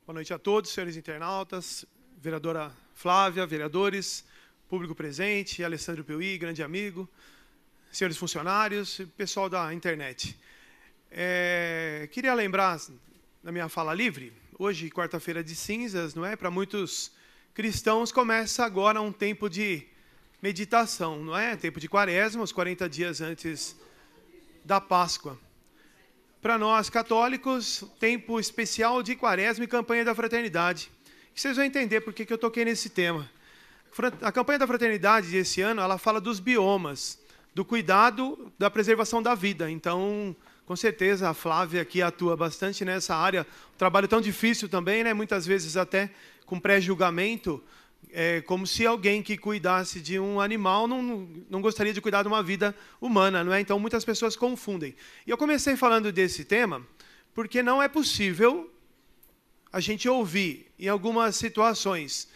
Boa noite a todos, senhores internautas, vereadora Flávia, vereadores, público presente, Alessandro Piuí, grande amigo, senhores funcionários e pessoal da internet. Queria lembrar, na minha fala livre, hoje, quarta-feira de cinzas, não é? Para muitos cristãos começa agora um tempo de meditação, não é? Tempo de quaresma, os 40 dias antes da Páscoa. Para nós católicos, tempo especial de quaresma e campanha da fraternidade. E vocês vão entender por que eu toquei nesse tema. A campanha da fraternidade desse ano, ela fala dos biomas, do cuidado da preservação da vida. Então, com certeza, a Flávia aqui atua bastante nessa área. Um trabalho tão difícil também, né? Muitas vezes até com pré-julgamento, como se alguém que cuidasse de um animal não gostaria de cuidar de uma vida humana, não é? Então, muitas pessoas confundem. E eu comecei falando desse tema porque não é possível a gente ouvir, em algumas situações,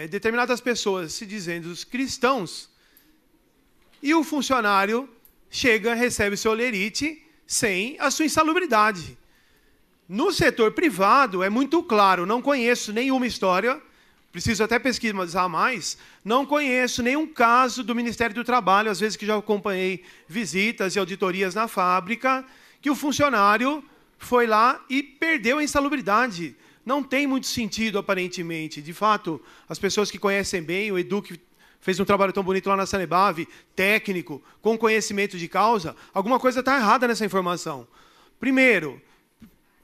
determinadas pessoas se dizendo os cristãos, e o funcionário chega, recebe seu olerite sem a sua insalubridade. No setor privado, é muito claro, não conheço nenhuma história, preciso até pesquisar mais, não conheço nenhum caso do Ministério do Trabalho, às vezes que já acompanhei visitas e auditorias na fábrica, que o funcionário foi lá e perdeu a insalubridade. Não tem muito sentido, aparentemente. De fato, as pessoas que conhecem bem, o Edu, que fez um trabalho tão bonito lá na Sanebave, técnico, com conhecimento de causa, alguma coisa está errada nessa informação. Primeiro,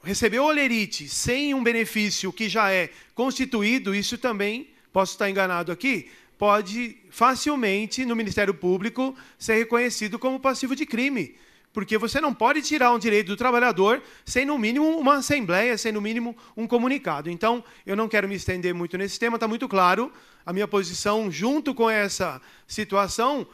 recebeu o olerite sem um benefício que já é constituído, isso também, posso estar enganado aqui, pode facilmente, no Ministério Público, ser reconhecido como passivo de crime. Porque você não pode tirar um direito do trabalhador sem, no mínimo, uma assembleia, sem, no mínimo, um comunicado. Então, eu não quero me estender muito nesse tema, está muito claro a minha posição junto com essa situação.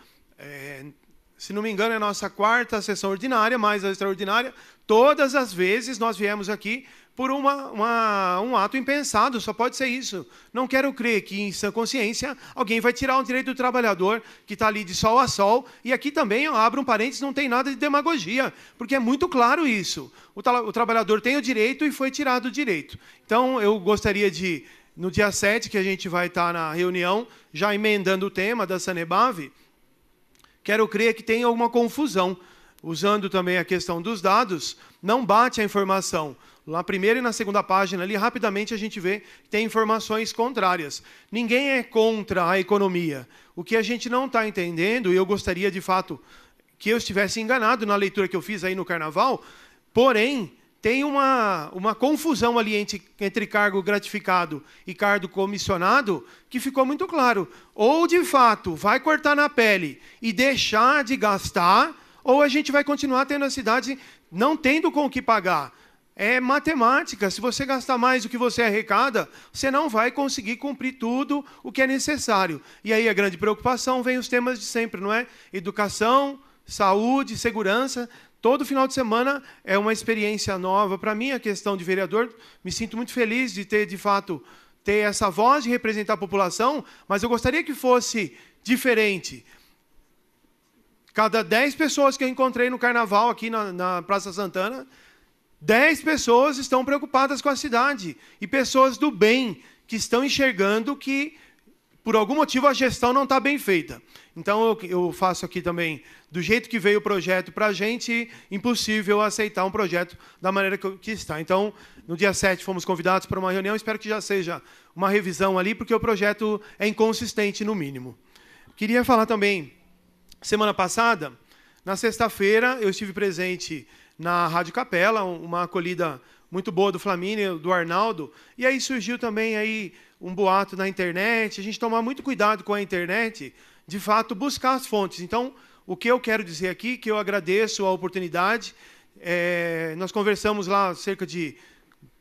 Se não me engano, é a nossa quarta sessão ordinária, mais a extraordinária. Todas as vezes nós viemos aqui por um ato impensado, só pode ser isso. Não quero crer que, em sã consciência, alguém vai tirar o direito do trabalhador que está ali de sol a sol. E aqui também, eu abro um parênteses, não tem nada de demagogia, porque é muito claro isso. O trabalhador tem o direito e foi tirado o direito. Então, eu gostaria de, no dia 7, que a gente vai estar na reunião, já emendando o tema da Sanebave, quero crer que tem alguma confusão. Usando também a questão dos dados, não bate a informação. Na primeira e na segunda página, ali, rapidamente a gente vê que tem informações contrárias. Ninguém é contra a economia. O que a gente não está entendendo, e eu gostaria, de fato, que eu estivesse enganado na leitura que eu fiz aí no Carnaval, porém, tem uma confusão ali entre cargo gratificado e cargo comissionado que ficou muito claro. Ou, de fato, vai cortar na pele e deixar de gastar, ou a gente vai continuar tendo a cidade não tendo com o que pagar. É matemática. Se você gastar mais do que você arrecada, você não vai conseguir cumprir tudo o que é necessário. E aí a grande preocupação vem os temas de sempre, não é? Educação, saúde, segurança. Todo final de semana é uma experiência nova. Para mim, a questão de vereador, me sinto muito feliz de ter, de fato, ter essa voz de representar a população, mas eu gostaria que fosse diferente. Cada 10 pessoas que eu encontrei no Carnaval, aqui na Praça Santana, 10 pessoas estão preocupadas com a cidade. E pessoas do bem, que estão enxergando que, por algum motivo, a gestão não está bem feita. Então, eu faço aqui também, do jeito que veio o projeto para a gente, impossível aceitar um projeto da maneira que está. Então, no dia 7, fomos convidados para uma reunião, espero que já seja uma revisão ali, porque o projeto é inconsistente, no mínimo. Queria falar também, semana passada, na sexta-feira, eu estive presente na Rádio Capela, uma acolhida muito boa do Flamínio, do Arnaldo, e aí surgiu também aí um boato na internet, a gente tomar muito cuidado com a internet, de fato, buscar as fontes. Então, o que eu quero dizer aqui, que eu agradeço a oportunidade, nós conversamos lá cerca de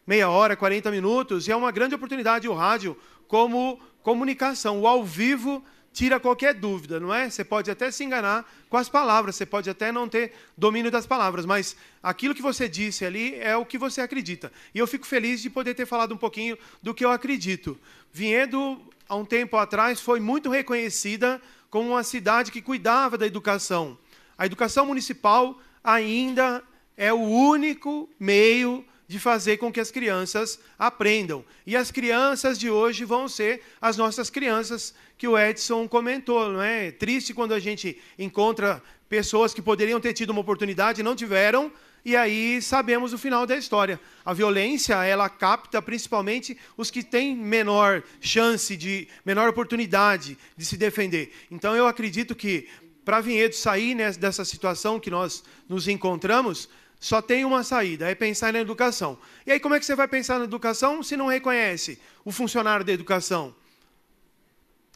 meia hora, 40 minutos, e é uma grande oportunidade o rádio como comunicação. O ao vivo tira qualquer dúvida, não é? Você pode até se enganar com as palavras, você pode até não ter domínio das palavras, mas aquilo que você disse ali é o que você acredita. E eu fico feliz de poder ter falado um pouquinho do que eu acredito. Vinhedo, há um tempo atrás, foi muito reconhecida como uma cidade que cuidava da educação. A educação municipal ainda é o único meio de fazer com que as crianças aprendam. E as crianças de hoje vão ser as nossas crianças, que o Edson comentou. Não é triste quando a gente encontra pessoas que poderiam ter tido uma oportunidade e não tiveram, e aí sabemos o final da história. A violência, ela capta principalmente os que têm menor chance, menor oportunidade de se defender. Então, eu acredito que, para Vinhedo sair dessa situação que nós nos encontramos, só tem uma saída, é pensar na educação. E aí, como é que você vai pensar na educação se não reconhece o funcionário da educação?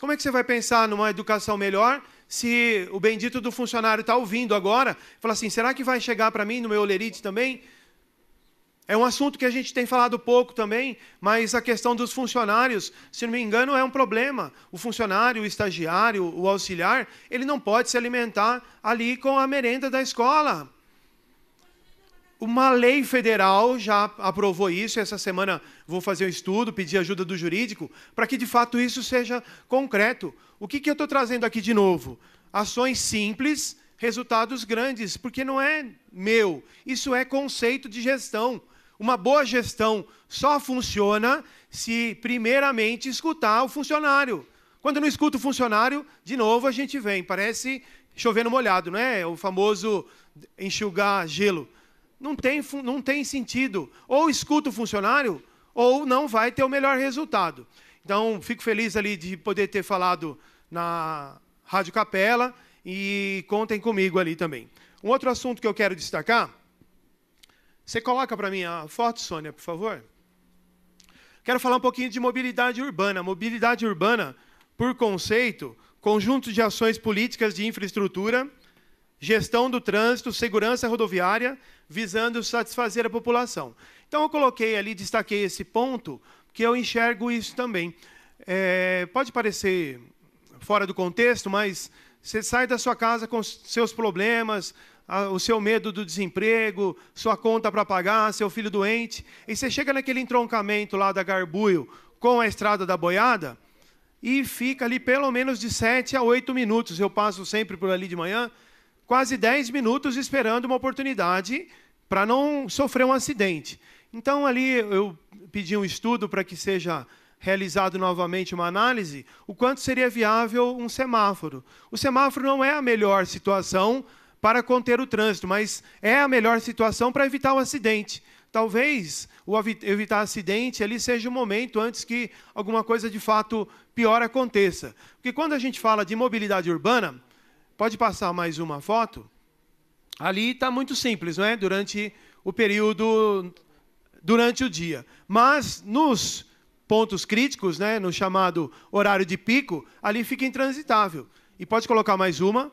Como é que você vai pensar numa educação melhor se o bendito do funcionário está ouvindo agora, fala assim, será que vai chegar para mim no meu Olerite também? É um assunto que a gente tem falado pouco também, mas a questão dos funcionários, se não me engano, é um problema. O funcionário, o estagiário, o auxiliar, ele não pode se alimentar ali com a merenda da escola. Uma lei federal já aprovou isso, essa semana vou fazer um estudo, pedir ajuda do jurídico, para que, de fato, isso seja concreto. O que eu estou trazendo aqui de novo? Ações simples, resultados grandes, porque não é meu, isso é conceito de gestão. Uma boa gestão só funciona se, primeiramente, escutar o funcionário. Quando não escuta o funcionário, de novo a gente vem, parece chover no molhado, não é? O famoso enxugar gelo. Não tem sentido. Ou escuta o funcionário, ou não vai ter o melhor resultado. Então, fico feliz ali de poder ter falado na Rádio Capela e contem comigo ali também. Um outro assunto que eu quero destacar, você coloca para mim a foto, Sônia, por favor? Quero falar um pouquinho de mobilidade urbana. Mobilidade urbana, por conceito, conjunto de ações políticas de infraestrutura, gestão do trânsito, segurança rodoviária, visando satisfazer a população. Então, eu coloquei ali, destaquei esse ponto, que eu enxergo isso também. Pode parecer fora do contexto, mas você sai da sua casa com seus problemas, o seu medo do desemprego, sua conta para pagar, seu filho doente, e você chega naquele entroncamento lá da Garbuio com a Estrada da Boiada, e fica ali pelo menos de 7 a 8 minutos. Eu passo sempre por ali de manhã, quase 10 minutos esperando uma oportunidade para não sofrer um acidente. Então, ali eu pedi um estudo para que seja realizado novamente uma análise, o quanto seria viável um semáforo. O semáforo não é a melhor situação para conter o trânsito, mas é a melhor situação para evitar o acidente. Talvez o evitar acidente ali seja o momento antes que alguma coisa de fato pior aconteça. Porque quando a gente fala de mobilidade urbana, pode passar mais uma foto? Ali está muito simples, não é? Durante o período, durante o dia. Mas nos pontos críticos, né, no chamado horário de pico, ali fica intransitável. E pode colocar mais uma.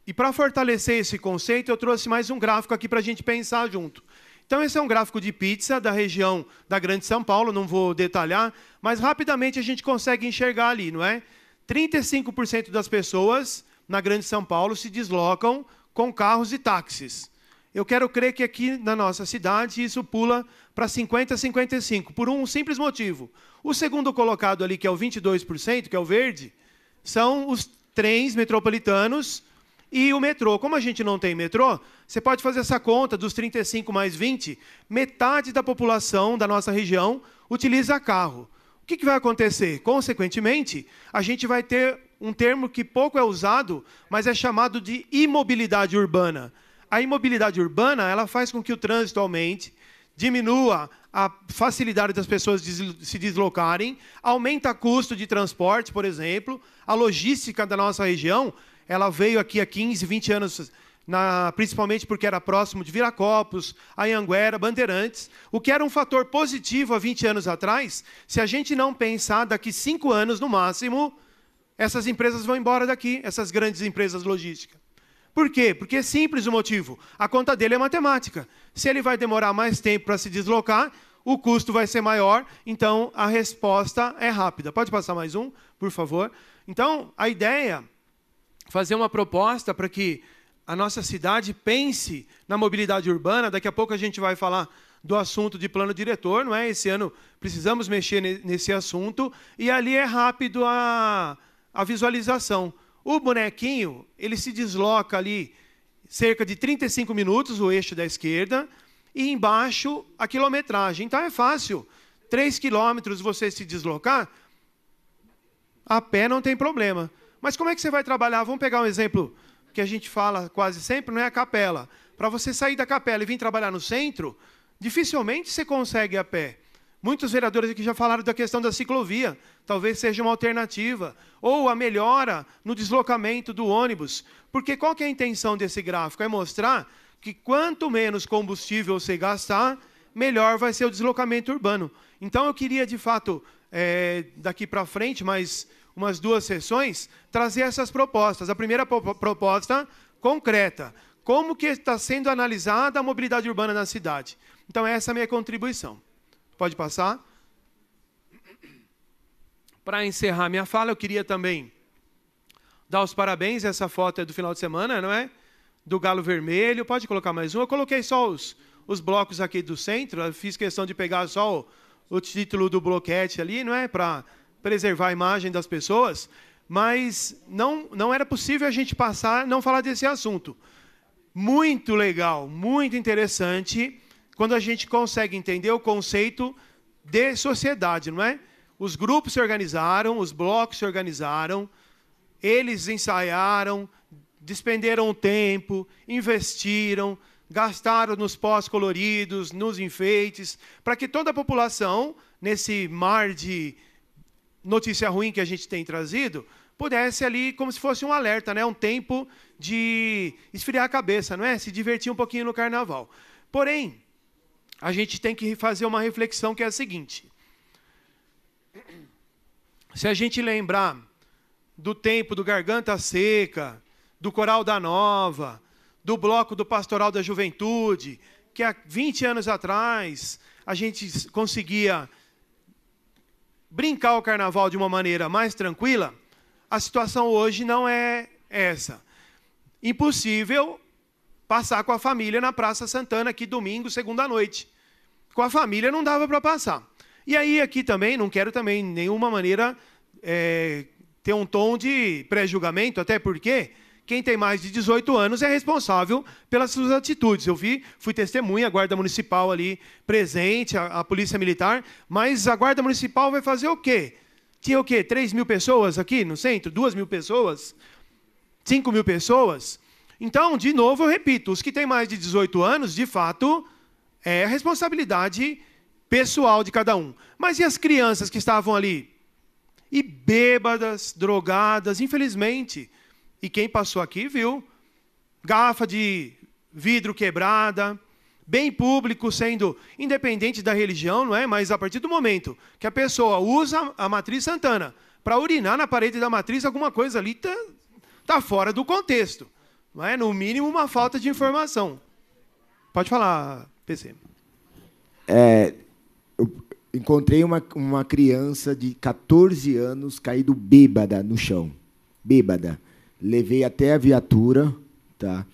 E para fortalecer esse conceito, eu trouxe mais um gráfico aqui para a gente pensar junto. Então, esse é um gráfico de pizza da região da Grande São Paulo, não vou detalhar, mas rapidamente a gente consegue enxergar ali, não é? 35% das pessoas na Grande São Paulo se deslocam com carros e táxis. Eu quero crer que aqui na nossa cidade isso pula para 50% a 55%, por um simples motivo. O segundo colocado ali, que é o 22%, que é o verde, são os trens metropolitanos e o metrô. Como a gente não tem metrô, você pode fazer essa conta dos 35 mais 20, metade da população da nossa região utiliza carro. O que vai acontecer? Consequentemente, a gente vai ter um termo que pouco é usado, mas é chamado de imobilidade urbana. A imobilidade urbana, ela faz com que o trânsito aumente, diminua a facilidade das pessoas de se deslocarem, aumenta o custo de transporte, por exemplo. A logística da nossa região, ela veio aqui há 15, 20 anos, principalmente porque era próximo de Viracopos, Anhanguera, Bandeirantes, o que era um fator positivo há 20 anos atrás. Se a gente não pensar, daqui 5 anos, no máximo, essas empresas vão embora daqui, essas grandes empresas logísticas. Por quê? Porque é simples o motivo. A conta dele é matemática. Se ele vai demorar mais tempo para se deslocar, o custo vai ser maior, então a resposta é rápida. Pode passar mais um, por favor? Então, a ideia é fazer uma proposta para que a nossa cidade pense na mobilidade urbana. Daqui a pouco a gente vai falar do assunto de plano diretor, não é? Esse ano precisamos mexer nesse assunto, e ali é rápido a visualização. O bonequinho, ele se desloca ali cerca de 35 minutos, o eixo da esquerda, e embaixo a quilometragem. Então é fácil, 3 quilômetros você se deslocar, a pé não tem problema. Mas como é que você vai trabalhar? Vamos pegar um exemplo que a gente fala quase sempre, não é a capela. Para você sair da capela e vir trabalhar no centro, dificilmente você consegue a pé. Muitos vereadores aqui já falaram da questão da ciclovia, talvez seja uma alternativa, ou a melhora no deslocamento do ônibus. Porque qual que é a intenção desse gráfico? É mostrar que quanto menos combustível você gastar, melhor vai ser o deslocamento urbano. Então, eu queria, de fato, daqui para frente, mais umas 2 sessões, trazer essas propostas. A primeira proposta, concreta. Como que está sendo analisada a mobilidade urbana na cidade? Então, essa é a minha contribuição. Pode passar? Para encerrar minha fala, eu queria também dar os parabéns. Essa foto é do final de semana, não é? Do Galo Vermelho. Pode colocar mais um. Eu coloquei só os blocos aqui do centro. Eu fiz questão de pegar só o título do bloquete ali, não é? Para preservar a imagem das pessoas. Mas não era possível a gente passar, não falar desse assunto. Muito legal, muito interessante, quando a gente consegue entender o conceito de sociedade, não é? Os grupos se organizaram, os blocos se organizaram, eles ensaiaram, despenderam tempo, investiram, gastaram nos pós-coloridos, nos enfeites, para que toda a população, nesse mar de notícia ruim que a gente tem trazido, pudesse ali, como se fosse um alerta, né? Um tempo de esfriar a cabeça, não é? Se divertir um pouquinho no carnaval. Porém, a gente tem que fazer uma reflexão que é a seguinte. Se a gente lembrar do tempo do Garganta Seca, do Coral da Nova, do Bloco do Pastoral da Juventude, que há 20 anos atrás a gente conseguia brincar o carnaval de uma maneira mais tranquila, a situação hoje não é essa. Impossível passar com a família na Praça Santana, aqui domingo, segunda noite. Com a família não dava para passar. E aí aqui também, não quero também, de nenhuma maneira, ter um tom de pré-julgamento, até porque quem tem mais de 18 anos é responsável pelas suas atitudes. Eu fui testemunha, a Guarda Municipal ali presente, a Polícia Militar, mas a Guarda Municipal vai fazer o quê? Tinha o quê? 3 mil pessoas aqui no centro? 2 mil pessoas? 5 mil pessoas? Então, de novo, eu repito, os que têm mais de 18 anos, de fato, é a responsabilidade pessoal de cada um. Mas e as crianças que estavam ali? E bêbadas, drogadas, infelizmente. E quem passou aqui viu. Garrafa de vidro quebrada, bem público, sendo independente da religião, não é? Mas a partir do momento que a pessoa usa a Matriz Santana para urinar na parede da matriz, alguma coisa ali está fora do contexto. Não é? No mínimo, uma falta de informação. Pode falar, PC. Eu encontrei uma criança de 14 anos caído bêbada no chão. Bêbada. Levei até a viatura. Tá?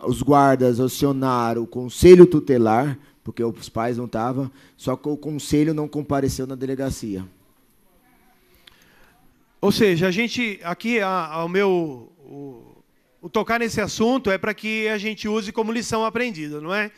Os guardas acionaram o conselho tutelar, porque os pais não estavam, só que o conselho não compareceu na delegacia. Ou seja, a gente, aqui, o tocar nesse assunto é para que a gente use como lição aprendida, não é?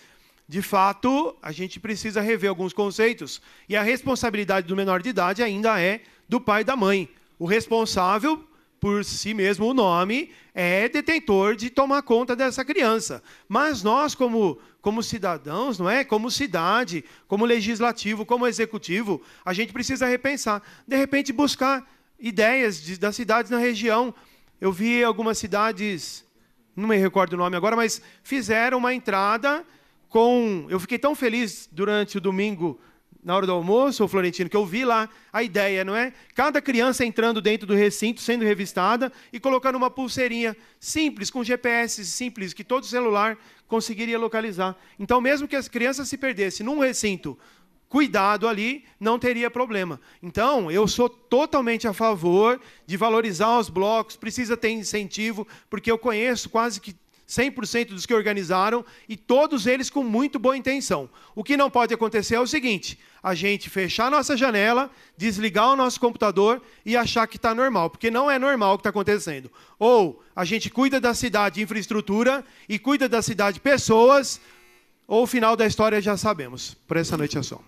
De fato, a gente precisa rever alguns conceitos e a responsabilidade do menor de idade ainda é do pai e da mãe. O responsável, por si mesmo o nome, é detentor de tomar conta dessa criança. Mas nós, como cidadãos, não é? Como cidade, como legislativo, como executivo, a gente precisa repensar. De repente, buscar ideias das cidades na região. Eu vi algumas cidades, não me recordo o nome agora, mas fizeram uma entrada com... Eu fiquei tão feliz durante o domingo, na hora do almoço, Florentino, que eu vi lá a ideia, não é? Cada criança entrando dentro do recinto, sendo revistada e colocando uma pulseirinha simples, com GPS simples, que todo celular conseguiria localizar. Então, mesmo que as crianças se perdessem num recinto cuidado ali, não teria problema. Então, eu sou totalmente a favor de valorizar os blocos, precisa ter incentivo, porque eu conheço quase que 100% dos que organizaram, e todos eles com muito boa intenção. O que não pode acontecer é o seguinte: a gente fechar a nossa janela, desligar o nosso computador e achar que está normal, porque não é normal o que está acontecendo. Ou a gente cuida da cidade infraestrutura e cuida da cidade pessoas, ou o final da história já sabemos. Por essa noite é só.